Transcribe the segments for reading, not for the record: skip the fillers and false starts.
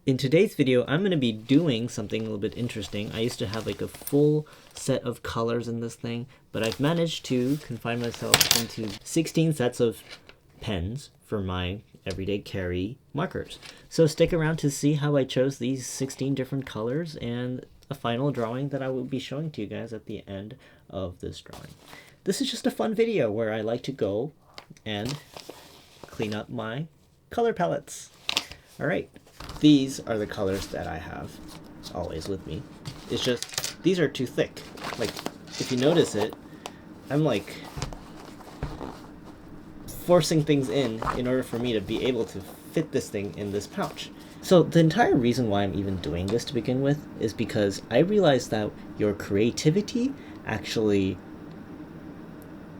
In today's video, I'm going to be doing something a little bit interesting. I used to have like a full set of colors in this thing, but I've managed to confine myself into 16 sets of pens for my everyday carry markers. So stick around to see how I chose these 16 different colors and a final drawing that I will be showing to you guys at the end of this drawing. This is just a fun video where I like to go and clean up my color palettes. All right. These are the colors that I have always with me. It's just, these are too thick. Like, if you notice it, I'm like forcing things in order for me to be able to fit this thing in this pouch. So the entire reason why I'm even doing this to begin with is because I realized that your creativity actually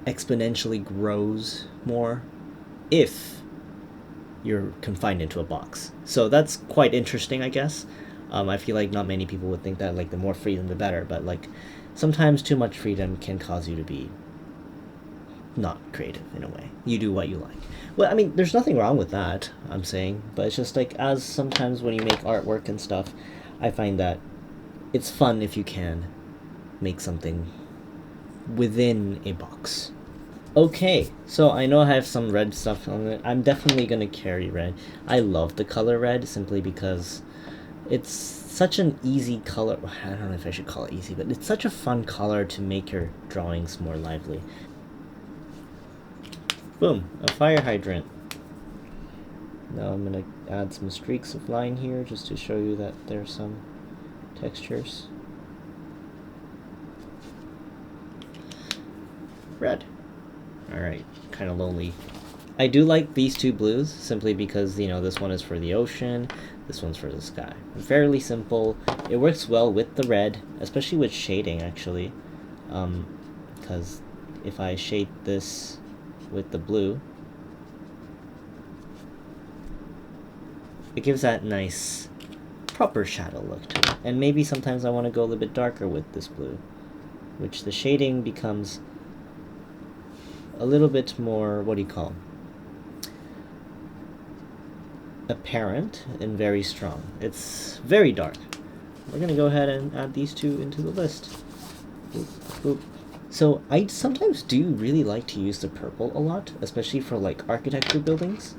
exponentially grows more if you're confined into a box. So that's quite interesting, I guess. I feel like not many people would think that, like, the more freedom the better, but like sometimes too much freedom can cause you to be not creative in a way. You do what you like. Well, I mean, there's nothing wrong with that, I'm saying, but it's just like, as sometimes when you make artwork and stuff, I find that it's fun if you can make something within a box. Okay, so I know I have some red stuff on it. I'm definitely going to carry red. I love the color red simply because it's such an easy color. I don't know if I should call it easy, but it's such a fun color to make your drawings more lively. Boom, a fire hydrant. Now I'm going to add some streaks of line here just to show you that there's some textures. Red. Alright, kind of lonely. I do like these two blues simply because, you know, this one is for the ocean, this one's for the sky. Fairly simple. It works well with the red, especially with shading, actually. Because if I shade this with the blue, it gives that nice proper shadow look to it. And maybe sometimes I want to go a little bit darker with this blue, which the shading becomes a little bit more, what do you call, apparent and very strong. It's very dark. We're gonna go ahead and add these two into the list. Boop, boop. So I sometimes do really like to use the purple a lot, especially for like architecture buildings.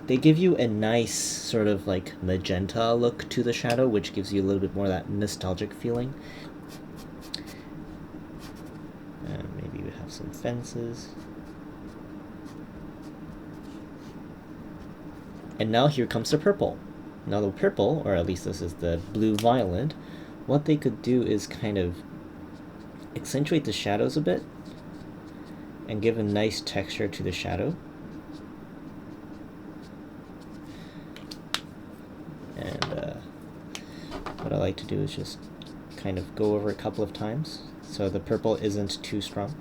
They give you a nice sort of like magenta look to the shadow, which gives you a little bit more of that nostalgic feeling. Maybe we have some fences. And now here comes the purple. Now the purple, or at least this is the blue-violet, what they could do is kind of accentuate the shadows a bit and give a nice texture to the shadow. And what I like to do is just kind of go over a couple of times so the purple isn't too strong.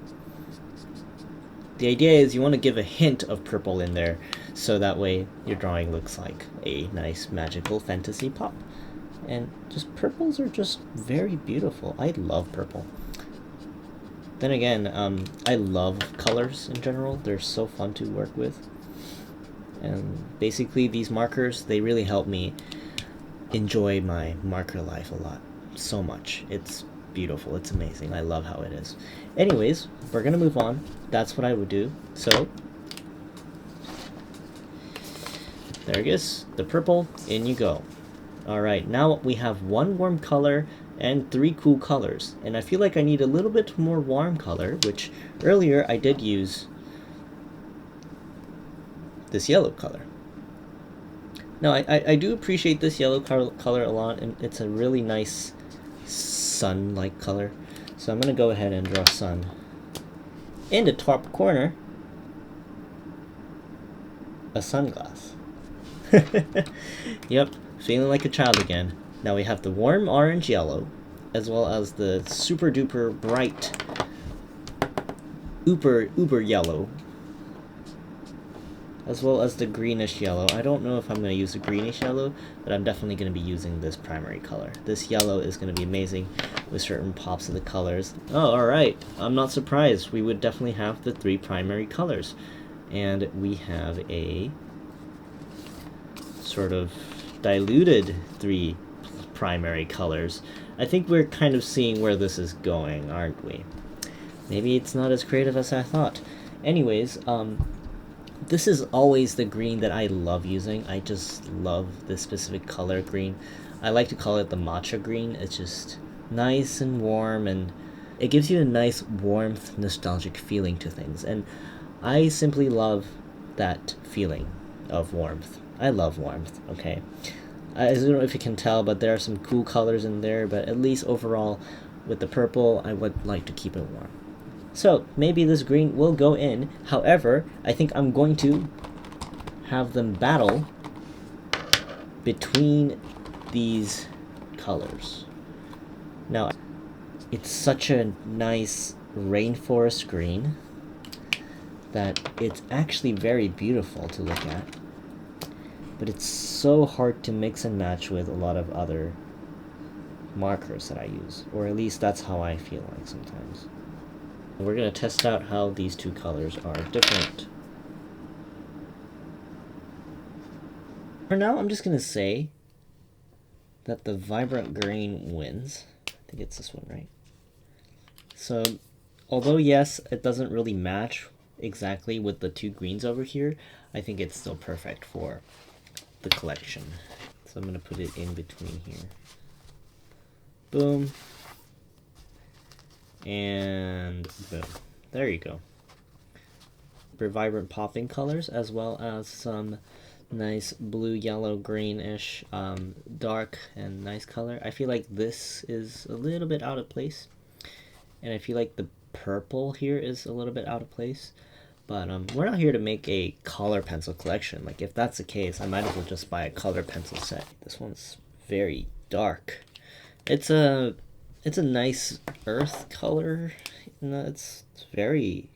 The idea is you want to give a hint of purple in there so that way your drawing looks like a nice magical fantasy pop. And just purples are just very beautiful. I love purple. Then again, I love colors in general. They're so fun to work with. And basically these markers, they really help me enjoy my marker life a lot. So much. It's beautiful. It's amazing. I love how it is. Anyways, we're gonna move on. That's what I would do. So there it is. The purple. In you go. Alright, now we have one warm color and 3 cool colors. And I feel like I need a little bit more warm color, which earlier I did use this yellow color. Now, I do appreciate this yellow color a lot, and it's a really nice sun-like color. So I'm going to go ahead and draw sun. In the top corner, a sunglass. Yep, feeling like a child again. Now we have the warm orange yellow, as well as the super duper bright uber yellow, as well as the greenish yellow. I don't know if I'm going to use the greenish yellow, but I'm definitely going to be using this primary color. This yellow is going to be amazing with certain pops of the colors. Oh, alright. I'm not surprised. We would definitely have the 3 primary colors. And we have a sort of diluted three primary colors. I think we're kind of seeing where this is going, aren't we? Maybe it's not as creative as I thought. Anyways, this is always the green that I love using. I just love this specific color green. I like to call it the matcha green. It's just nice and warm, and it gives you a nice warmth, nostalgic feeling to things. And I simply love that feeling of warmth. I love warmth, okay? I don't know if you can tell, but there are some cool colors in there, but at least overall, with the purple, I would like to keep it warm. So, maybe this green will go in. However, I think I'm going to have them battle between these colors. Now, it's such a nice rainforest green that it's actually very beautiful to look at. But it's so hard to mix and match with a lot of other markers that I use. Or at least that's how I feel like sometimes. We're going to test out how these two colors are different. For now, I'm just going to say that the vibrant green wins. I think it's this one, right? So, although yes, it doesn't really match exactly with the two greens over here, I think it's still perfect for the collection. So I'm going to put it in between here. Boom. And boom. There you go. For vibrant popping colors, as well as some nice blue, yellow, greenish, dark and nice color. I feel like this is a little bit out of place. And I feel like the purple here is a little bit out of place. But we're not here to make a color pencil collection. Like, if that's the case, I might as well just buy a color pencil set. This one's very dark. It's a nice earth color. It's very...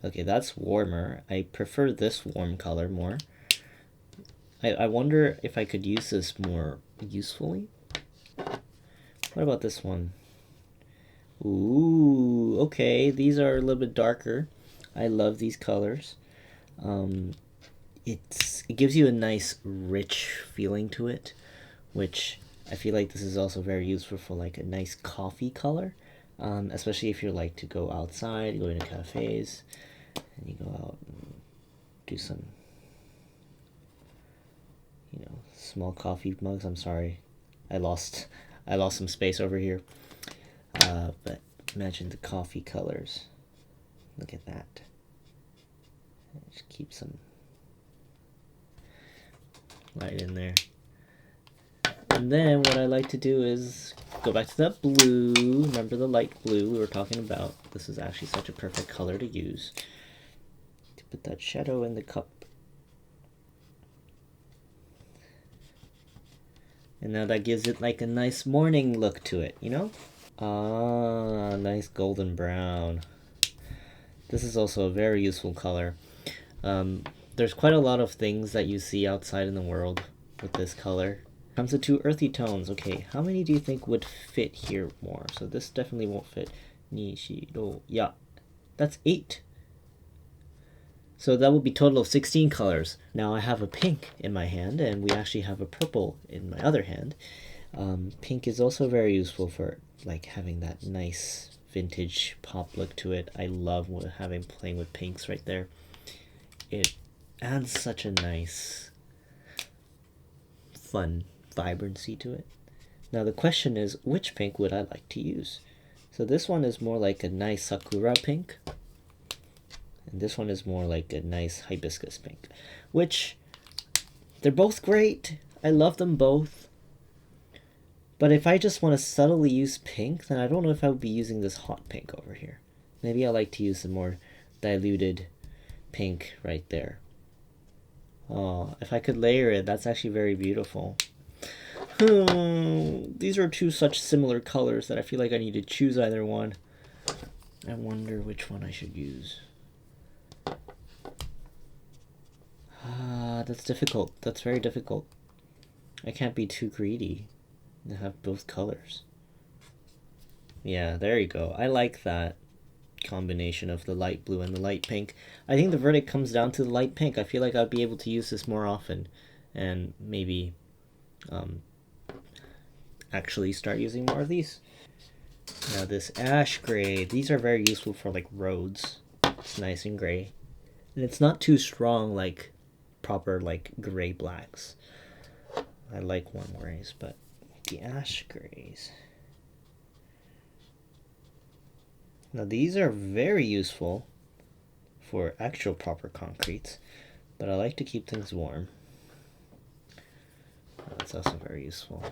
Okay, that's warmer. I prefer this warm color more. I wonder if I could use this more usefully. What about this one? Ooh, okay. These are a little bit darker. I love these colors. It gives you a nice, rich feeling to it, which I feel like this is also very useful for like a nice coffee color, especially if you like to go outside, go into cafes, and you go out and do some, small coffee mugs. I'm sorry, I lost some space over here. But imagine the coffee colors. Look at that. Just keep some light in there. And then what I like to do is go back to that blue. Remember the light blue we were talking about? This is actually such a perfect color to use. To put that shadow in the cup. And now that gives it like a nice morning look to it, you know? Ah, nice golden brown. This is also a very useful color. There's quite a lot of things that you see outside in the world with this color. Comes to two earthy tones. Okay, how many do you think would fit here more? So this definitely won't fit. Nishiro. Yeah, that's 8. So that will be a total of 16 colors. Now I have a pink in my hand, and we actually have a purple in my other hand. Pink is also very useful for like having that nice vintage pop look to it. I love playing with pinks right there. It adds such a nice, fun vibrancy to it. Now the question is, which pink would I like to use? So this one is more like a nice sakura pink, and this one is more like a nice hibiscus pink, which they're both great. I love them both. But if I just want to subtly use pink, then I don't know if I would be using this hot pink over here. Maybe I like to use the more diluted pink right there. Oh, if I could layer it, that's actually very beautiful. These are two such similar colors that I feel like I need to choose either one. I wonder which one I should use. That's difficult. That's very difficult. I can't be too greedy to have both colors. Yeah, there you go. I like that combination of the light blue and the light pink. I think the verdict comes down to the light pink. I feel like I'd be able to use this more often. and maybe actually start using more of these. Now this ash gray, these are very useful for like roads. It's nice and gray, and it's not too strong like proper like gray blacks. I like warm grays, but the ash grays. Now these are very useful for actual proper concretes, but I like to keep things warm. That's also very useful.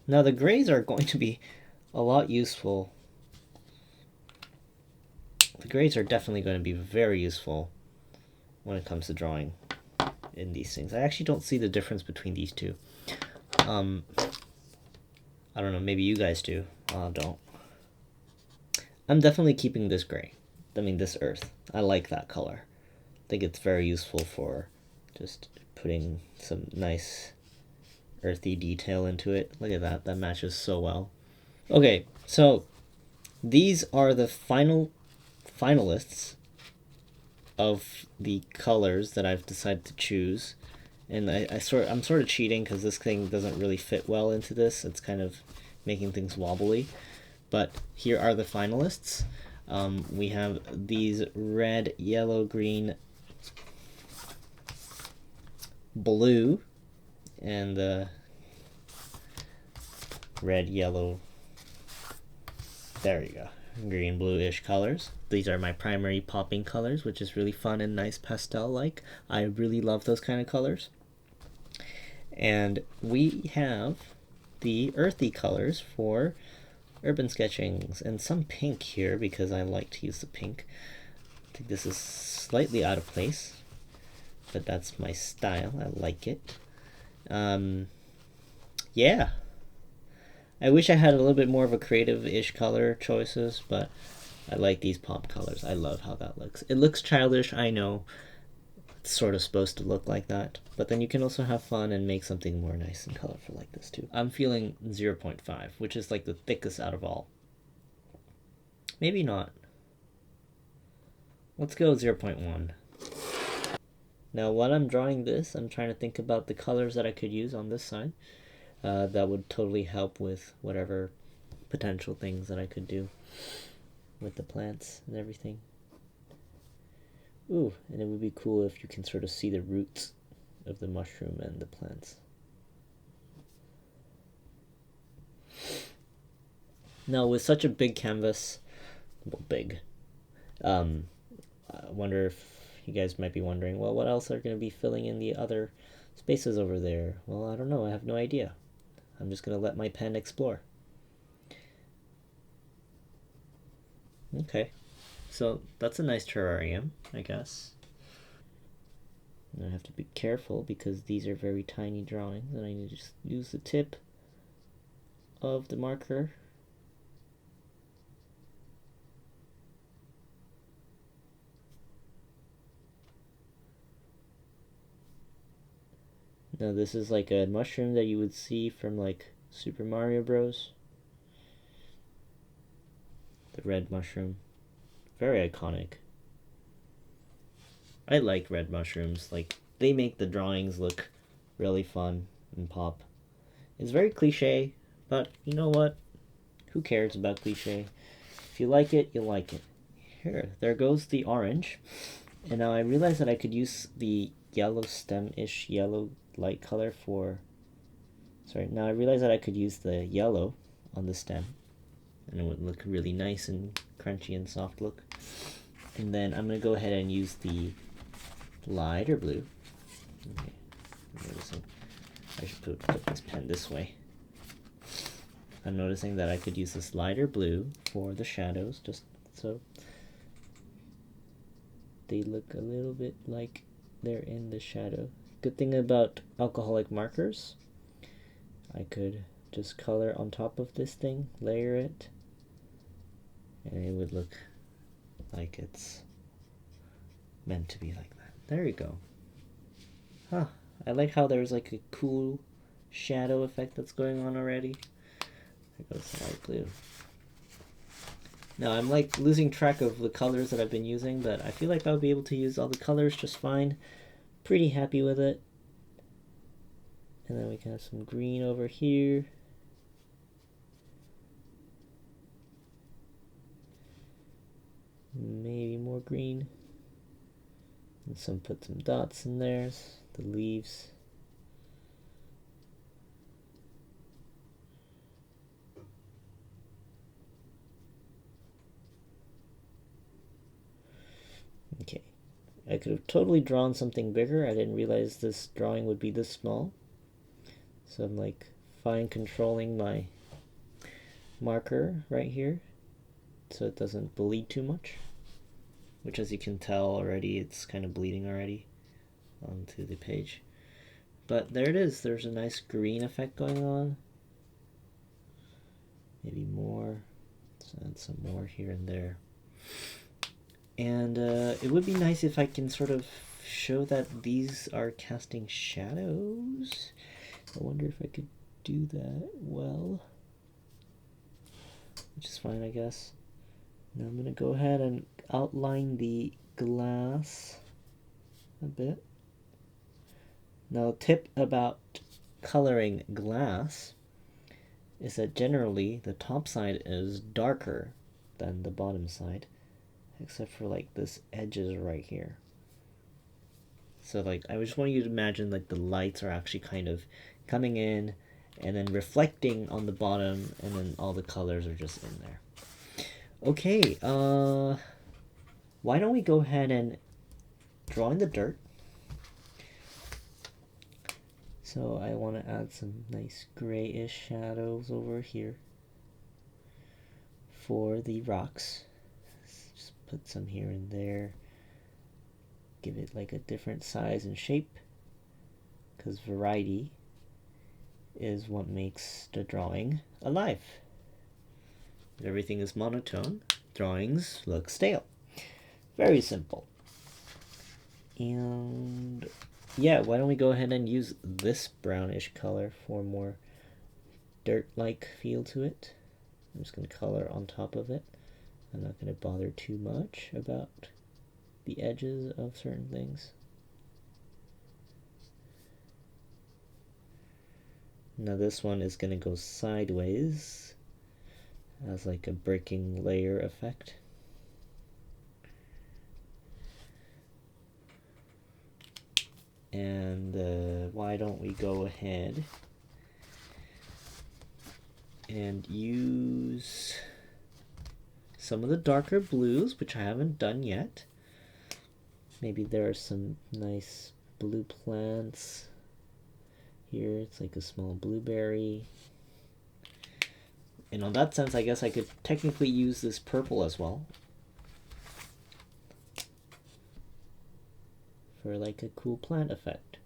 Now the grays are going to be a lot useful. The grays are definitely going to be very useful when it comes to drawing in these things. I actually don't see the difference between these two. I don't know, maybe you guys do. Don't. I'm definitely keeping this gray. I mean, this earth. I like that color. I think it's very useful for just putting some nice earthy detail into it. Look at that. That matches so well. Okay, so these are the finalists of the colors that I've decided to choose. And I'm sort of cheating because this thing doesn't really fit well into this. It's kind of making things wobbly. But here are the finalists. We have these red, yellow, green, blue, and the red, yellow, there you go, green, blue-ish colors. These are my primary popping colors, which is really fun and nice pastel-like. I really love those kind of colors. And we have the earthy colors for urban sketchings, and some pink here because I like to use the pink. I think this is slightly out of place, but that's my style. I like it. Yeah. I wish I had a little bit more of a creative-ish color choices, but I like these pop colors. I love how that looks. It looks childish, I know. It's sort of supposed to look like that, but then you can also have fun and make something more nice and colorful like this too. I'm feeling 0.5, which is like the thickest out of all. Maybe not. Let's go 0.1. Now while I'm drawing this, I'm trying to think about the colors that I could use on this side. That would totally help with whatever potential things that I could do with the plants and everything. Ooh, and it would be cool if you can sort of see the roots of the mushroom and the plants. Now with such a big canvas, well, big, I wonder if you guys might be wondering, well, what else are going to be filling in the other spaces over there? Well, I don't know. I have no idea. I'm just going to let my pen explore. Okay, so that's a nice terrarium, I guess. And I have to be careful because these are very tiny drawings, and I need to just use the tip of the marker. Now this is like a mushroom that you would see from like Super Mario Bros. The red mushroom. Very iconic. I like red mushrooms. Like, they make the drawings look really fun and pop. It's very cliche, but you know what? Who cares about cliche? If you like it, you like it. Here, there goes the orange. And now I realized that I could use the yellow stem-ish yellow light color for... Sorry, now I realized that I could use the yellow on the stem. And it would look really nice and crunchy and soft look. And then I'm going to go ahead and use the lighter blue. Okay, I'm noticing I should put this pen this way. I'm noticing that I could use this lighter blue for the shadows, just so they look a little bit like they're in the shadow. Good thing about alcoholic markers, I could just color on top of this thing, layer it, and it would look like it's meant to be like that. There you go. Huh. I like how there's like a cool shadow effect that's going on already. There goes the light blue. Now I'm like losing track of the colors that I've been using, but I feel like I'll be able to use all the colors just fine. Pretty happy with it. And then we can have some green over here. Maybe more green. And put some dots in there, the leaves. Okay, I could have totally drawn something bigger. I didn't realize this drawing would be this small. So I'm like fine controlling my marker right here so it doesn't bleed too much. Which, as you can tell already, it's kind of bleeding already onto the page. But there it is. There's a nice green effect going on. Maybe more. Let's add some more here and there. And it would be nice if I can sort of show that these are casting shadows. I wonder if I could do that well. Which is fine, I guess. Now I'm going to go ahead and outline the glass a bit. Now, tip about coloring glass is that generally the top side is darker than the bottom side, except for like this edges right here. So like I just want you to imagine like the lights are actually kind of coming in and then reflecting on the bottom, and then all the colors are just in there. Okay, why don't we go ahead and draw in the dirt. So I want to add some nice grayish shadows over here for the rocks. Just put some here and there. Give it like a different size and shape, because variety is what makes the drawing alive. If everything is monotone, drawings look stale. Very simple. And yeah, why don't we go ahead and use this brownish color for more dirt-like feel to it. I'm just going to color on top of it. I'm not going to bother too much about the edges of certain things. Now this one is going to go sideways as like a breaking layer effect. And why don't we go ahead and use some of the darker blues, which I haven't done yet. Maybe there are some nice blue plants here. It's like a small blueberry. And on that sense, I guess I could technically use this purple as well for like a cool plant effect.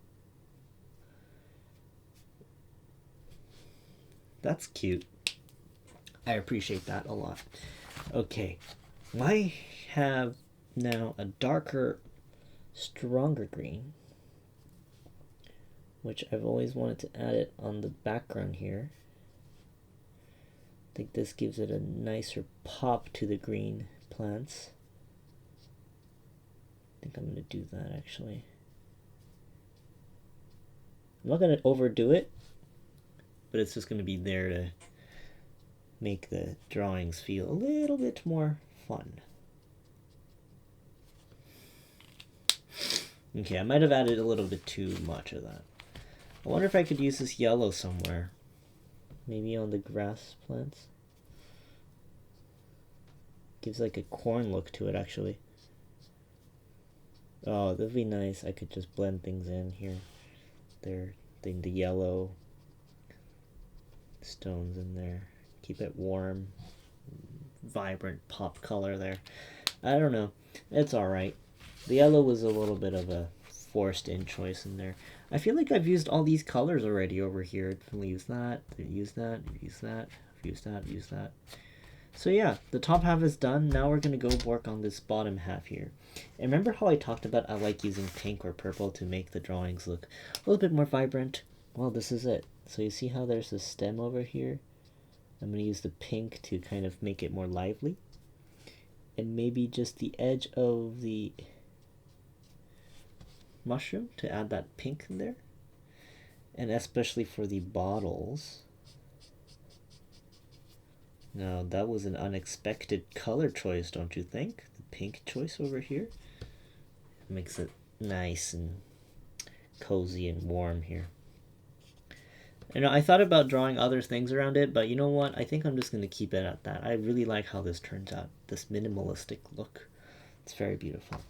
That's cute. I appreciate that a lot. Okay, I have now a darker, stronger green, which I've always wanted to add it on the background here. I think this gives it a nicer pop to the green plants. I think I'm going to do that actually. I'm not going to overdo it, but it's just going to be there to make the drawings feel a little bit more fun. Okay, I might have added a little bit too much of that. I wonder if I could use this yellow somewhere. Maybe on the grass plants. Gives like a corn look to it actually. Oh, that'd be nice. I could just blend things in here. There, the yellow stones in there. Keep it warm, vibrant pop color there. I don't know. It's alright. The yellow was a little bit of a forced in choice in there. I feel like I've used all these colors already over here. I'll use that, use that, use that, use that, use that. So yeah, the top half is done. Now we're going to go work on this bottom half here. And remember how I talked about I like using pink or purple to make the drawings look a little bit more vibrant? Well, this is it. So you see how there's a stem over here? I'm going to use the pink to kind of make it more lively. And maybe just the edge of the mushroom to add that pink in there. And especially for the bottles. Now that was an unexpected color choice, don't you think? The pink choice over here makes it nice and cozy and warm here. And I thought about drawing other things around it, but you know what? I think I'm just going to keep it at that. I really like how this turns out, this minimalistic look. It's very beautiful.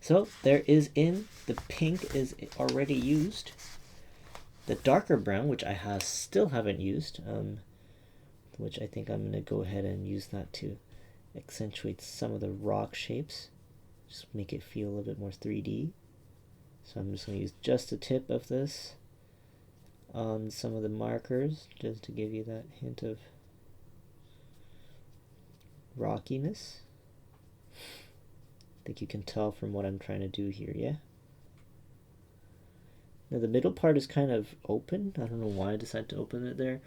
So there is the pink is already used. The darker brown, which I still haven't used, which I think I'm going to go ahead and use that to accentuate some of the rock shapes. Just make it feel a little bit more 3D. So I'm just going to use just the tip of this on some of the markers, just to give you that hint of rockiness. I think you can tell from what I'm trying to do here, yeah? Now the middle part is kind of open. I don't know why I decided to open it there.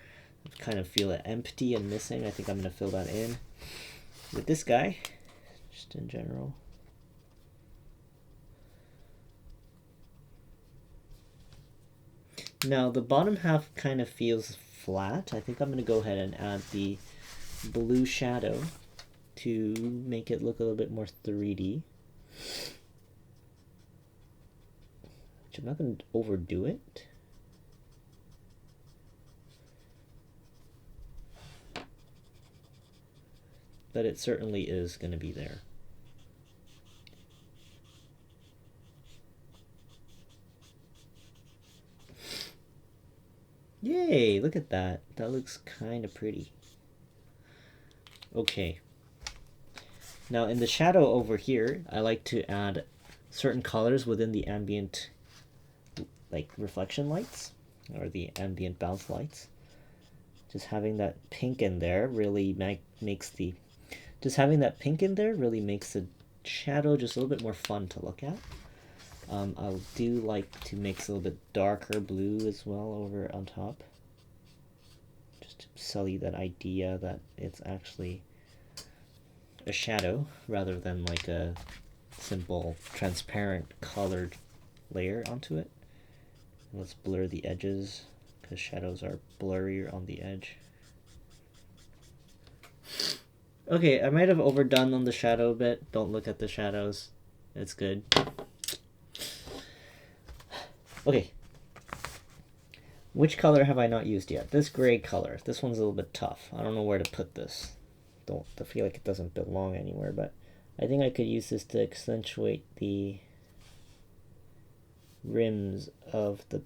I kind of feel it empty and missing. I think I'm going to fill that in with this guy, just in general. Now the bottom half kind of feels flat. I think I'm going to go ahead and add the blue shadow to make it look a little bit more 3D. Which I'm not going to overdo it. But it certainly is going to be there. Yay, look at that. That looks kind of pretty. Okay. Now in the shadow over here, I like to add certain colors within the ambient like reflection lights or the ambient bounce lights. Just having that pink in there really makes the shadow just a little bit more fun to look at. I do like to mix a little bit darker blue as well over on top, just to sell you that idea that it's actually a shadow rather than like a simple transparent colored layer onto it. Let's blur the edges because shadows are blurrier on the edge. Okay, I might have overdone on the shadow a bit. Don't look at the shadows. It's good. Okay. Which color have I not used yet? This gray color. This one's a little bit tough. I don't know where to put this. I feel like it doesn't belong anywhere, but I think I could use this to accentuate the rims of the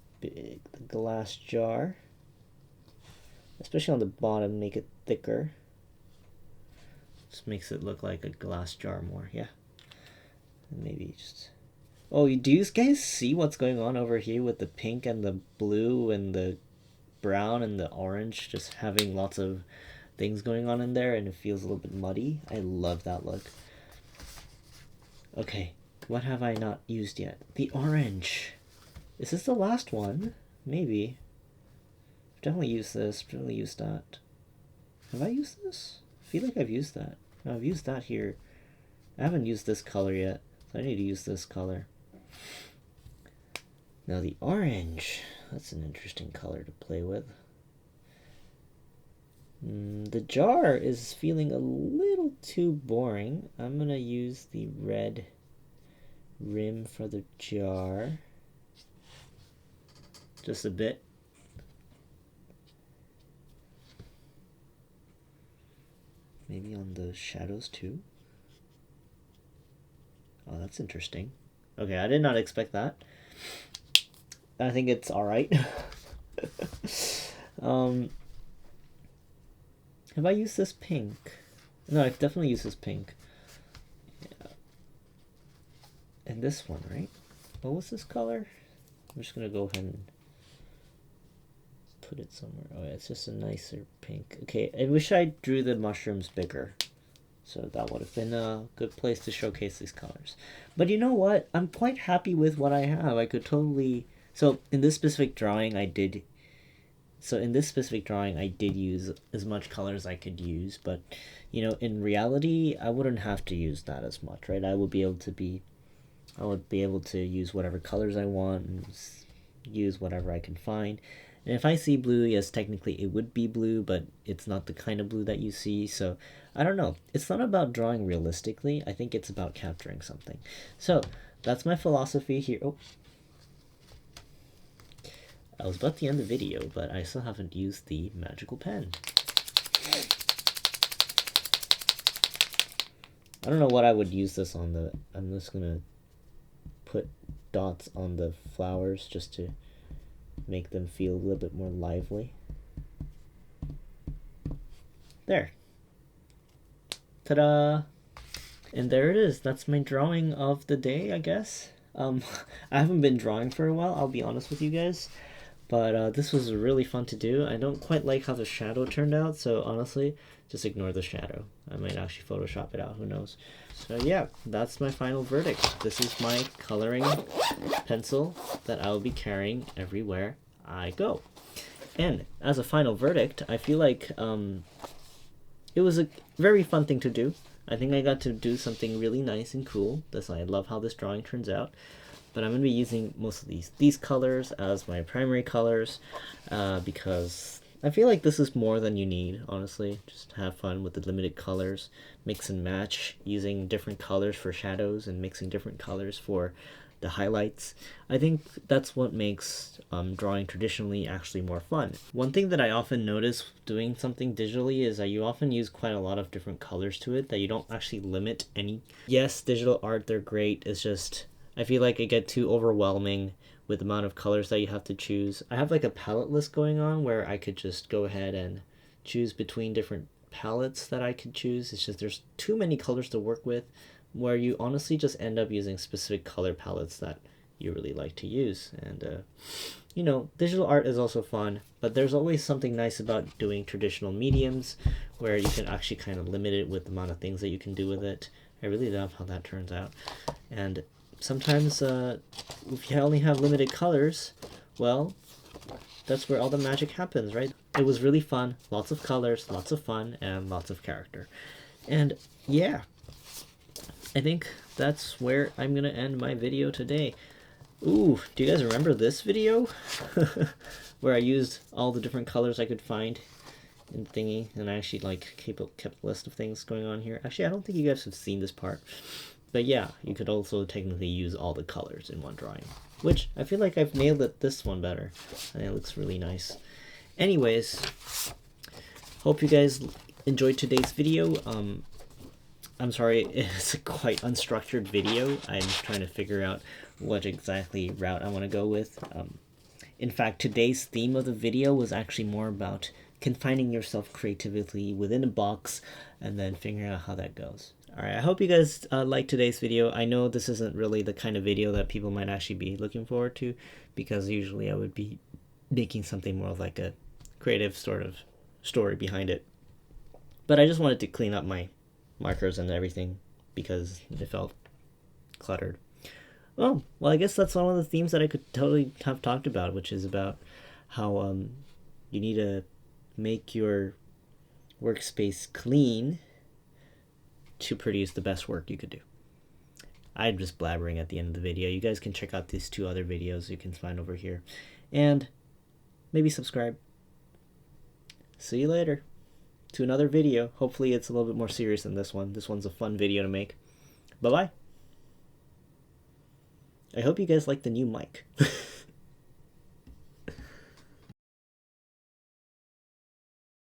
glass jar. Especially on the bottom, make it thicker. Just makes it look like a glass jar more, yeah. And maybe just... Oh, do you guys see what's going on over here with the pink and the blue and the brown and the orange? Just having lots of things going on in there and it feels a little bit muddy. I love that look. Okay, what have I not used yet? The orange. Is this the last one? Maybe. I've definitely used this, definitely used that. Have I used this? I feel like I've used that. No, I've used that here. I haven't used this color yet, so I need to use this color. Now the orange, that's an interesting color to play with. The jar is feeling a little too boring. I'm gonna use the red rim for the jar. Just a bit. Maybe on the shadows too. Oh, that's interesting. Okay, I did not expect that. I think it's alright. Have I used this pink? No, I've definitely used this pink. Yeah. And this one, right? What was this color? I'm just gonna go ahead and put it somewhere. Oh yeah, it's just a nicer pink. Okay, I wish I drew the mushrooms bigger. So that would have been a good place to showcase these colors. But you know what? I'm quite happy with what I have. I could totally... So in this specific drawing, I did use as much color as I could use. But, you know, in reality, I wouldn't have to use that as much, right? I would be able to use whatever colors I want and use whatever I can find. And if I see blue, yes, technically it would be blue, but it's not the kind of blue that you see. So I don't know. It's not about drawing realistically. I think it's about capturing something. So that's my philosophy here. Oh, I was about to end the video, but I still haven't used the magical pen. I don't know what I would use this on. I'm just gonna put dots on the flowers just to make them feel a little bit more lively. There. Ta-da! And there it is. That's my drawing of the day, I guess. I haven't been drawing for a while, I'll be honest with you guys. But this was really fun to do. I don't quite like how the shadow turned out, so honestly, just ignore the shadow. I might actually Photoshop it out, who knows. So yeah, that's my final verdict. This is my coloring pencil that I will be carrying everywhere I go. And as a final verdict, I feel like it was a very fun thing to do. I think I got to do something really nice and cool. I love how this drawing turns out. But I'm going to be using most of these colors as my primary colors because I feel like this is more than you need, honestly. Just have fun with the limited colors, mix and match, using different colors for shadows and mixing different colors for the highlights. I think that's what makes drawing traditionally actually more fun. One thing that I often notice doing something digitally is that you often use quite a lot of different colors to it, that you don't actually limit any. Yes, digital art, they're great. It's just I feel like it gets too overwhelming with the amount of colors that you have to choose. I have like a palette list going on where I could just go ahead and choose between different palettes that I could choose. It's just there's too many colors to work with, where you honestly just end up using specific color palettes that you really like to use. And you know, digital art is also fun, but there's always something nice about doing traditional mediums where you can actually kind of limit it with the amount of things that you can do with it. I really love how that turns out. And sometimes if you only have limited colors, well, that's where all the magic happens, right? It was really fun. Lots of colors, lots of fun, and lots of character. And yeah, I think that's where I'm gonna end my video today. Ooh, do you guys remember this video? Where I used all the different colors I could find in thingy, and I actually like kept a list of things going on here. Actually, I don't think you guys have seen this part. But yeah, you could also technically use all the colors in one drawing, which I feel like I've nailed this one better, and it looks really nice. Anyways, hope you guys enjoyed today's video. I'm sorry, it's a quite unstructured video. I'm trying to figure out what exactly route I want to go with. In fact, today's theme of the video was actually more about confining yourself creatively within a box and then figuring out how that goes. Alright, I hope you guys liked today's video. I know this isn't really the kind of video that people might actually be looking forward to, because usually I would be making something more like a creative sort of story behind it. But I just wanted to clean up my markers and everything because it felt cluttered. Oh, well, I guess that's one of the themes that I could totally have talked about, which is about how you need to make your workspace clean to produce the best work you could do. I'm just blabbering at the end of the video. You guys can check out these 2 other videos you can find over here. And maybe subscribe. See you later to another video. Hopefully it's a little bit more serious than this one. This one's a fun video to make. Bye-bye. I hope you guys like the new mic.